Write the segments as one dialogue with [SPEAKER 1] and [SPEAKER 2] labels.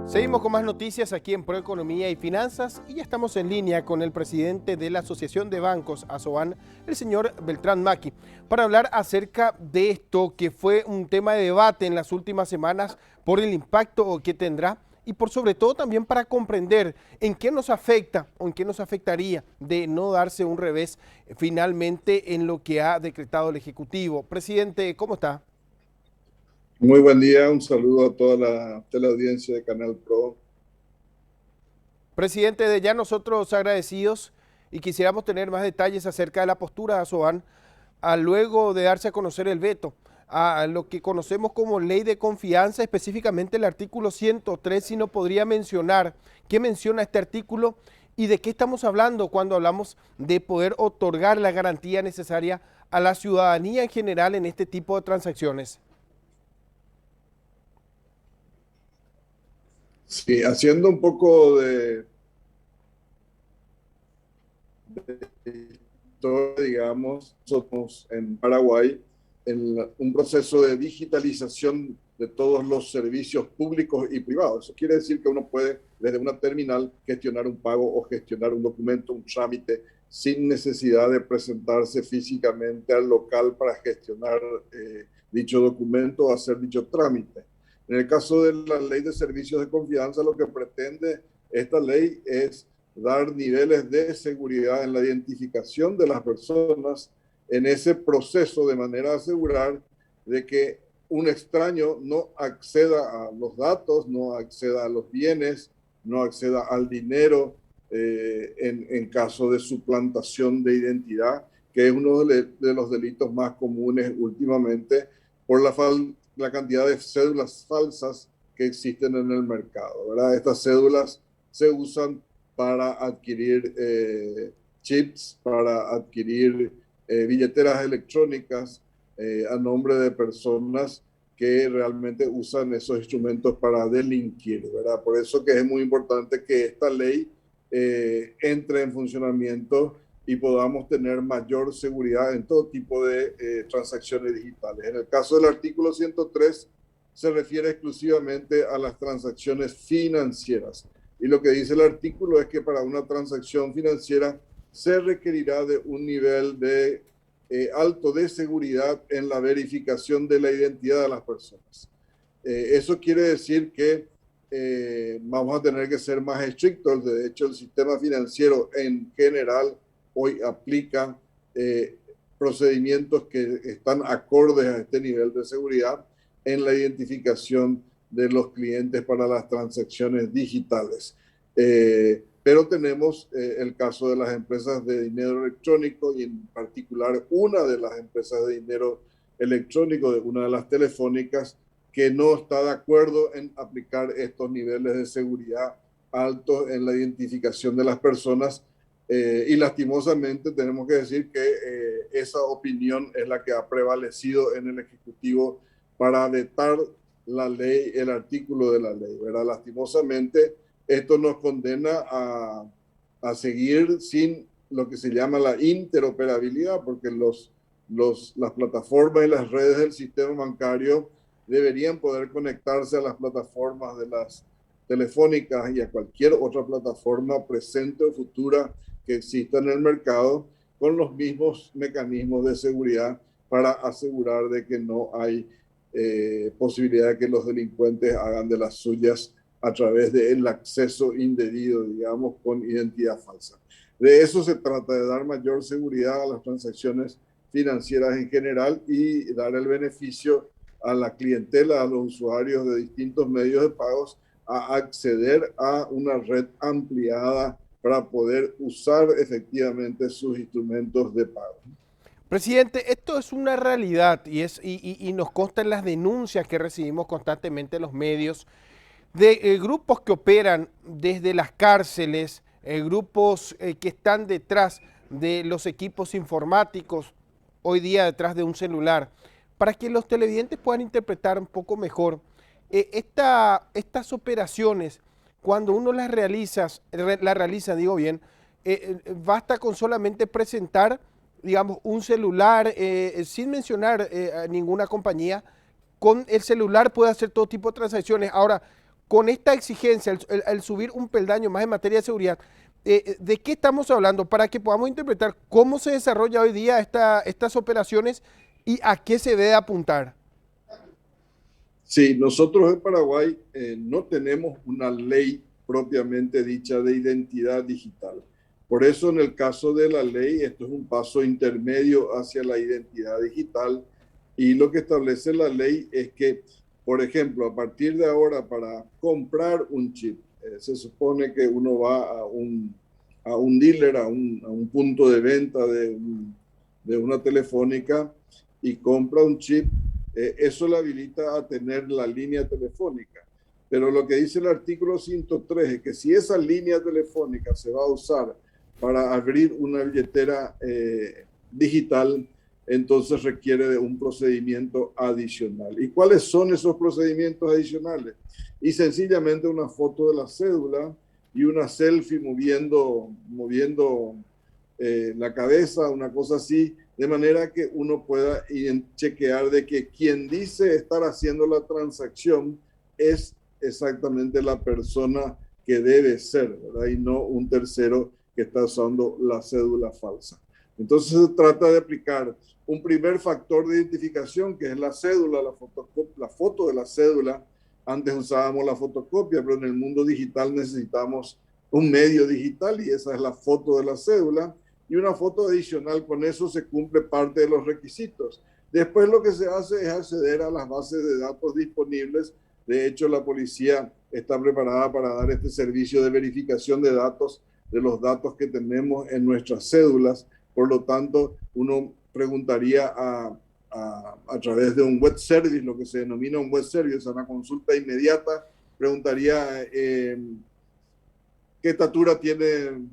[SPEAKER 1] Seguimos con más noticias aquí en Proeconomía y Finanzas y ya estamos en línea con el presidente de la Asociación de Bancos, ASOBAN, el señor Beltrán Maki, para hablar acerca de esto que fue un tema de debate en las últimas semanas por el impacto que tendrá y por sobre todo también para comprender en qué nos afecta o en qué nos afectaría de no darse un revés finalmente en lo que ha decretado el Ejecutivo. Presidente, ¿cómo está?
[SPEAKER 2] Muy buen día, un saludo a toda la teleaudiencia de Canal Pro.
[SPEAKER 1] Presidente, de ya nosotros agradecidos y quisiéramos tener más detalles acerca de la postura de ASOBAN luego de darse a conocer el veto a lo que conocemos como ley de confianza, específicamente el artículo 103, si no podría mencionar qué menciona este artículo y de qué estamos hablando cuando hablamos de poder otorgar la garantía necesaria a la ciudadanía en general en este tipo de transacciones.
[SPEAKER 2] Sí, haciendo un poco de historia, digamos, nosotros en Paraguay, en un proceso de digitalización de todos los servicios públicos y privados. Eso quiere decir que uno puede, desde una terminal, gestionar un pago o gestionar un documento, un trámite, sin necesidad de presentarse físicamente al local para gestionar dicho documento o hacer dicho trámite. En el caso de la ley de servicios de confianza, lo que pretende esta ley es dar niveles de seguridad en la identificación de las personas en ese proceso, de manera a asegurar de que un extraño no acceda a los datos, no acceda a los bienes, no acceda al dinero en caso de suplantación de identidad, que es uno de los delitos más comunes últimamente por la cantidad de cédulas falsas que existen en el mercado, ¿verdad? Estas cédulas se usan para adquirir chips, para adquirir billeteras electrónicas a nombre de personas que realmente usan esos instrumentos para delinquir, ¿verdad? Por eso que es muy importante que esta ley entre en funcionamiento y podamos tener mayor seguridad en todo tipo de transacciones digitales. En el caso del artículo 103 se refiere exclusivamente a las transacciones financieras. Y lo que dice el artículo es que para una transacción financiera se requerirá de un nivel de alto de seguridad en la verificación de la identidad de las personas. Eso quiere decir que vamos a tener que ser más estrictos. De hecho, el sistema financiero en general hoy aplica procedimientos que están acordes a este nivel de seguridad en la identificación de los clientes para las transacciones digitales. Pero tenemos el caso de las empresas de dinero electrónico y en particular una de las empresas de dinero electrónico, de una de las telefónicas, que no está de acuerdo en aplicar estos niveles de seguridad altos en la identificación de las personas. Y lastimosamente tenemos que decir que esa opinión es la que ha prevalecido en el Ejecutivo para vetar la ley, el artículo de la ley, ¿verdad? Lastimosamente, esto nos condena a seguir sin lo que se llama la interoperabilidad, porque las plataformas y las redes del sistema bancario deberían poder conectarse a las plataformas de las telefónicas y a cualquier otra plataforma presente o futura que exista en el mercado con los mismos mecanismos de seguridad para asegurar de que no hay posibilidad de que los delincuentes hagan de las suyas a través del acceso indebido, digamos, con identidad falsa. De eso se trata, de dar mayor seguridad a las transacciones financieras en general y dar el beneficio a la clientela, a los usuarios de distintos medios de pagos, a acceder a una red ampliada para poder usar efectivamente sus instrumentos de pago.
[SPEAKER 1] Presidente, esto es una realidad y nos consta en las denuncias que recibimos constantemente en los medios de grupos que operan desde las cárceles, grupos que están detrás de los equipos informáticos, hoy día detrás de un celular, para que los televidentes puedan interpretar un poco mejor estas operaciones, cuando uno las realiza, digo bien, basta con solamente presentar, digamos, un celular, sin mencionar a ninguna compañía, con el celular puede hacer todo tipo de transacciones. Ahora, con esta exigencia, el subir un peldaño más en materia de seguridad, ¿de qué estamos hablando? Para que podamos interpretar cómo se desarrolla hoy día estas operaciones y a qué se debe apuntar.
[SPEAKER 2] Sí, nosotros en Paraguay no tenemos una ley propiamente dicha de identidad digital. Por eso en el caso de la ley, esto es un paso intermedio hacia la identidad digital y lo que establece la ley es que, por ejemplo, a partir de ahora para comprar un chip, se supone que uno va a un dealer, a un punto de venta de una telefónica y compra un chip, eso le habilita a tener la línea telefónica. Pero lo que dice el artículo 103 es que si esa línea telefónica se va a usar para abrir una billetera digital, entonces requiere de un procedimiento adicional. ¿Y cuáles son esos procedimientos adicionales? Y sencillamente una foto de la cédula y una selfie moviendo la cabeza, una cosa así, de manera que uno pueda chequear de que quien dice estar haciendo la transacción es exactamente la persona que debe ser, ¿verdad? Y no un tercero que está usando la cédula falsa. Entonces se trata de aplicar un primer factor de identificación, que es la cédula, la foto de la cédula. Antes usábamos la fotocopia, pero en el mundo digital necesitamos un medio digital y esa es la foto de la cédula. Y una foto adicional, con eso se cumple parte de los requisitos. Después lo que se hace es acceder a las bases de datos disponibles. De hecho, la policía está preparada para dar este servicio de verificación de datos, de los datos que tenemos en nuestras cédulas. Por lo tanto, uno preguntaría a través de un web service, lo que se denomina un web service, una consulta inmediata, preguntaría qué estatura tiene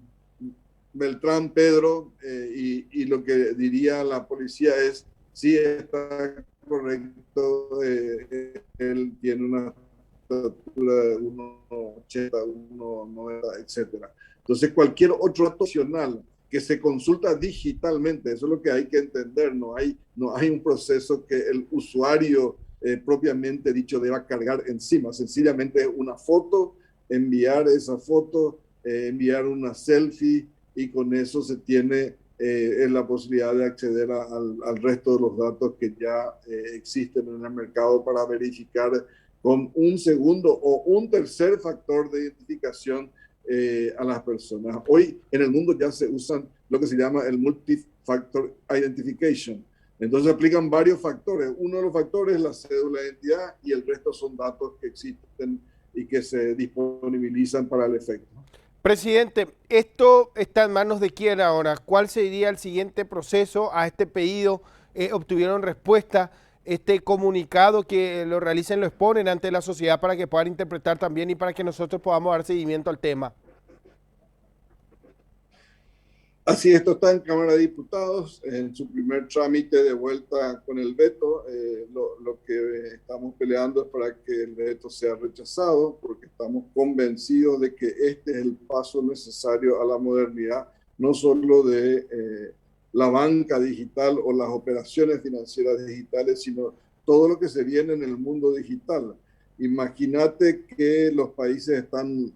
[SPEAKER 2] Beltrán Pedro, y lo que diría la policía es si está correcto, él tiene una estatura de 1,80, 1,90, etcétera. Entonces cualquier otro dato adicional que se consulta digitalmente, eso es lo que hay que entender, no hay un proceso que el usuario propiamente dicho deba cargar encima, sencillamente una foto, enviar esa foto, enviar una selfie, y con eso se tiene la posibilidad de acceder al resto de los datos que ya existen en el mercado para verificar con un segundo o un tercer factor de identificación a las personas. Hoy en el mundo ya se usan lo que se llama el multi-factor identification. Entonces aplican varios factores. Uno de los factores es la cédula de identidad y el resto son datos que existen y que se disponibilizan para el efecto.
[SPEAKER 1] Presidente, esto está en manos de quién ahora. ¿Cuál sería el siguiente proceso a este pedido? ¿Obtuvieron respuesta? Este comunicado que lo realicen lo exponen ante la sociedad para que puedan interpretar también y para que nosotros podamos dar seguimiento al tema.
[SPEAKER 2] Así, esto está en Cámara de Diputados, en su primer trámite de vuelta con el veto. Lo que estamos peleando es para que el veto sea rechazado, porque estamos convencidos de que este es el paso necesario a la modernidad, no solo de la banca digital o las operaciones financieras digitales, sino todo lo que se viene en el mundo digital. Imagínate que los países están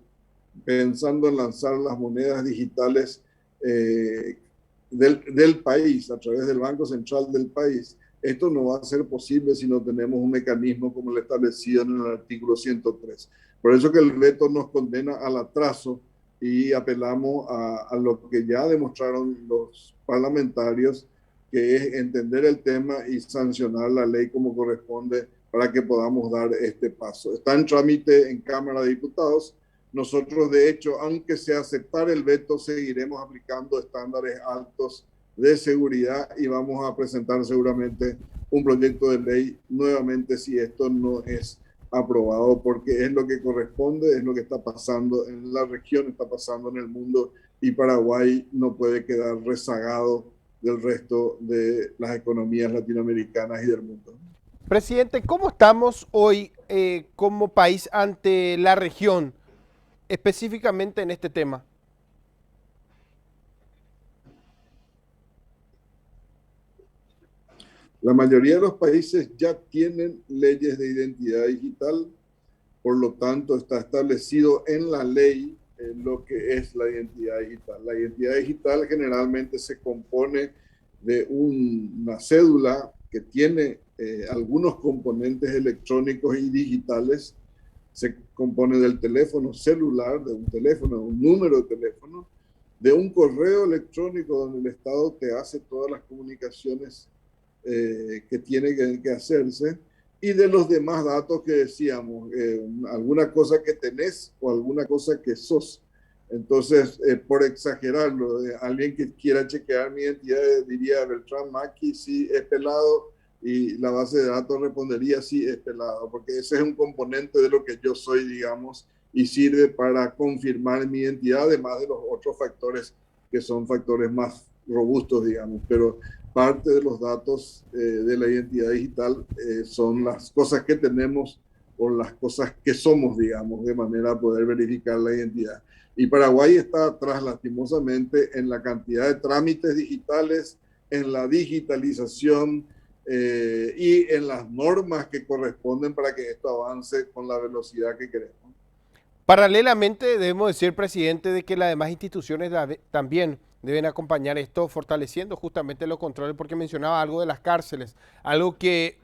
[SPEAKER 2] pensando en lanzar las monedas digitales del país, a través del Banco Central del país. Esto no va a ser posible si no tenemos un mecanismo como el establecido en el artículo 103. Por eso que el veto nos condena al atraso y apelamos a lo que ya demostraron los parlamentarios, que es entender el tema y sancionar la ley como corresponde para que podamos dar este paso. Está en trámite en Cámara de Diputados. Nosotros, de hecho, aunque se aceptara el veto, seguiremos aplicando estándares altos de seguridad y vamos a presentar seguramente un proyecto de ley nuevamente si esto no es aprobado, porque es lo que corresponde, es lo que está pasando en la región, está pasando en el mundo, y Paraguay no puede quedar rezagado del resto de las economías latinoamericanas y del mundo.
[SPEAKER 1] Presidente, ¿cómo estamos hoy como país ante la región, específicamente en este tema?
[SPEAKER 2] La mayoría de los países ya tienen leyes de identidad digital. por lo tanto está establecido en la ley lo que es la identidad digital. La identidad digital generalmente se compone de una cédula que tiene algunos componentes electrónicos y digitales. Se compone del teléfono celular, de un número de teléfono, de un correo electrónico donde el Estado te hace todas las comunicaciones que tiene que hacerse, y de los demás datos que decíamos, alguna cosa que tenés o alguna cosa que sos. Entonces, por exagerarlo, alguien que quiera chequear mi identidad diría Beltrán Maki sí es pelado, y la base de datos respondería sí es pelado, porque ese es un componente de lo que yo soy, digamos, y sirve para confirmar mi identidad, además de los otros factores que son factores más robustos, digamos. Pero parte de los datos de la identidad digital son las cosas que tenemos o las cosas que somos, digamos, de manera a poder verificar la identidad. Y Paraguay está atrás, lastimosamente, en la cantidad de trámites digitales, en la digitalización y en las normas que corresponden para que esto avance con la velocidad que queremos.
[SPEAKER 1] Paralelamente, debemos decir, presidente, de que las demás instituciones también deben acompañar esto, fortaleciendo justamente los controles, porque mencionaba algo de las cárceles, algo que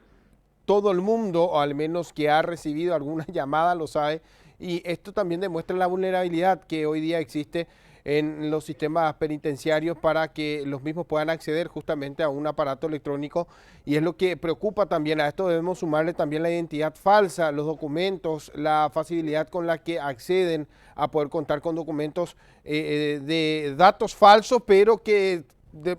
[SPEAKER 1] todo el mundo, o al menos que ha recibido alguna llamada, lo sabe, y esto también demuestra la vulnerabilidad que hoy día existe en los sistemas penitenciarios para que los mismos puedan acceder justamente a un aparato electrónico, y es lo que preocupa también. A esto debemos sumarle también la identidad falsa, los documentos, la facilidad con la que acceden a poder contar con documentos de datos falsos, pero que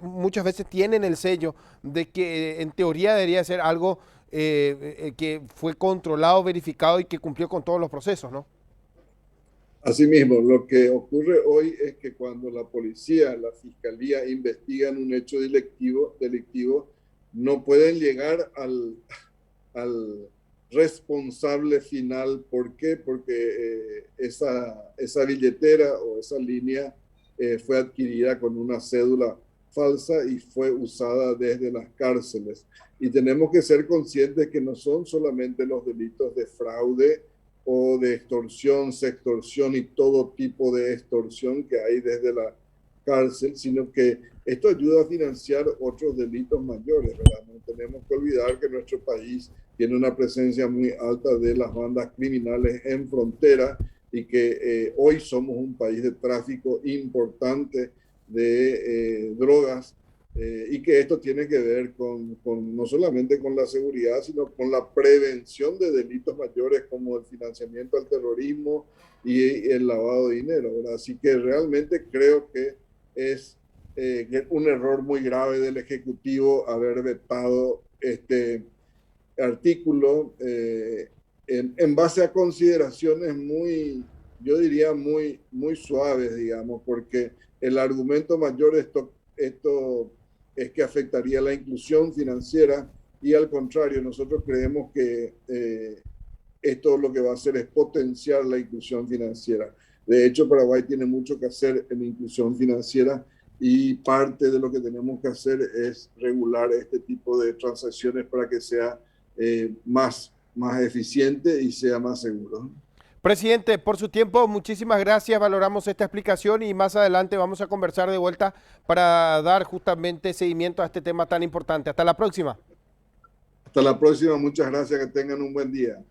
[SPEAKER 1] muchas veces tienen el sello de que en teoría debería ser algo que fue controlado, verificado y que cumplió con todos los procesos, ¿no?
[SPEAKER 2] Asimismo, lo que ocurre hoy es que cuando la policía, la fiscalía investigan un hecho delictivo, no pueden llegar al responsable final. ¿Por qué? Porque esa billetera o esa línea fue adquirida con una cédula falsa y fue usada desde las cárceles. Y tenemos que ser conscientes que no son solamente los delitos de fraude o de extorsión, sextorsión y todo tipo de extorsión que hay desde la cárcel, sino que esto ayuda a financiar otros delitos mayores, ¿verdad? No tenemos que olvidar que nuestro país tiene una presencia muy alta de las bandas criminales en frontera, y que hoy somos un país de tráfico importante de drogas, y que esto tiene que ver no solamente con la seguridad, sino con la prevención de delitos mayores como el financiamiento al terrorismo y el lavado de dinero, ¿verdad? Así que realmente creo que es un error muy grave del Ejecutivo haber vetado este artículo en base a consideraciones muy, yo diría, muy suaves, digamos, porque el argumento mayor esto es que afectaría la inclusión financiera, y al contrario, nosotros creemos que esto lo que va a hacer es potenciar la inclusión financiera. De hecho, Paraguay tiene mucho que hacer en inclusión financiera, y parte de lo que tenemos que hacer es regular este tipo de transacciones para que sea más eficiente y sea más seguro.
[SPEAKER 1] Presidente, por su tiempo, muchísimas gracias, valoramos esta explicación y más adelante vamos a conversar de vuelta para dar justamente seguimiento a este tema tan importante. Hasta la próxima.
[SPEAKER 2] Hasta la próxima, muchas gracias, que tengan un buen día.